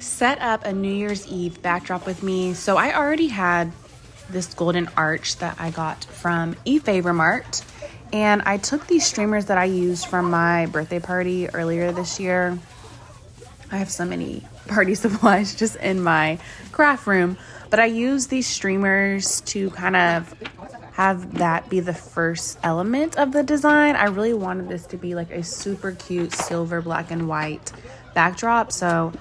set up a New Year's Eve backdrop with me. So I already had this golden arch that I got from eFavorMart, and I took these streamers that I used from my birthday party earlier this year. I have so many party supplies just in my craft room, but I use these streamers to kind of have that be the first element of the design. I really wanted this to be like a super cute silver, black and white backdrop, so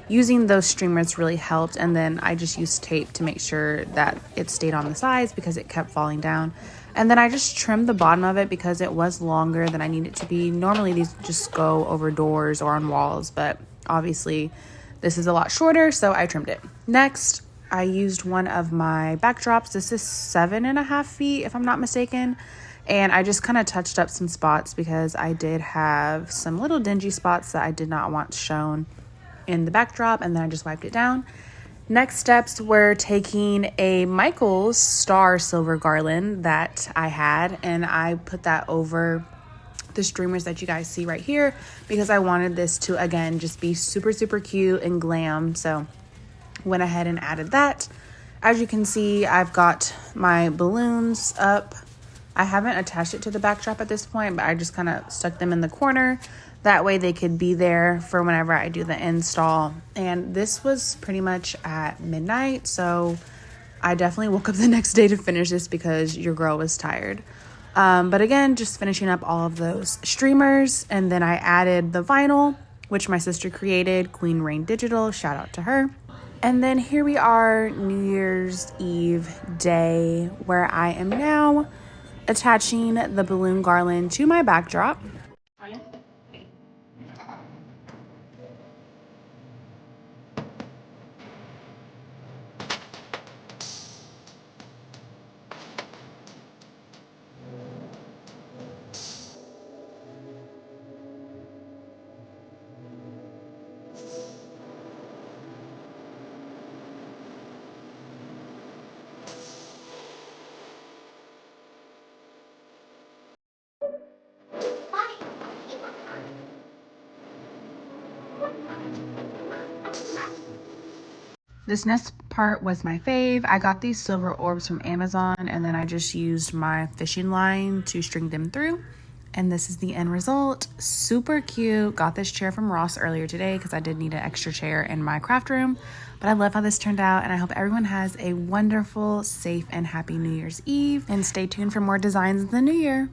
using those streamers really helped. And then I just used tape to make sure that it stayed on the sides because it kept falling down. And then I just trimmed the bottom of it because it was longer than I need it to be. Normally these just go over doors or on walls, but obviously this is a lot shorter, so I trimmed it. Next, I used one of my backdrops. This is 7.5 feet, if I'm not mistaken. And I just kind of touched up some spots because I did have some little dingy spots that I did not want shown in the backdrop, and then I just wiped it down. Next steps were taking a Michaels star silver garland that I had, and I put that over the streamers that you guys see right here because I wanted this to, again, just be super, super cute and glam. So went ahead and added that. As you can see, I've got my balloons up. I haven't attached it to the backdrop at this point, but I just kind of stuck them in the corner. That way they could be there for whenever I do the install. And this was pretty much at midnight, so I definitely woke up the next day to finish this because your girl was tired. But again, just finishing up all of those streamers, and then I added the vinyl, which my sister created, Queen Rain Digital, shout out to her. And then here we are, New Year's Eve day, where I am now attaching the balloon garland to my backdrop. This next part was my fave. I got these silver orbs from Amazon, and then I just used my fishing line to string them through. And this is the end result. Super cute. Got this chair from Ross earlier today because I did need an extra chair in my craft room. But I love how this turned out, and I hope everyone has a wonderful, safe, and happy New Year's Eve. And stay tuned for more designs in the new year.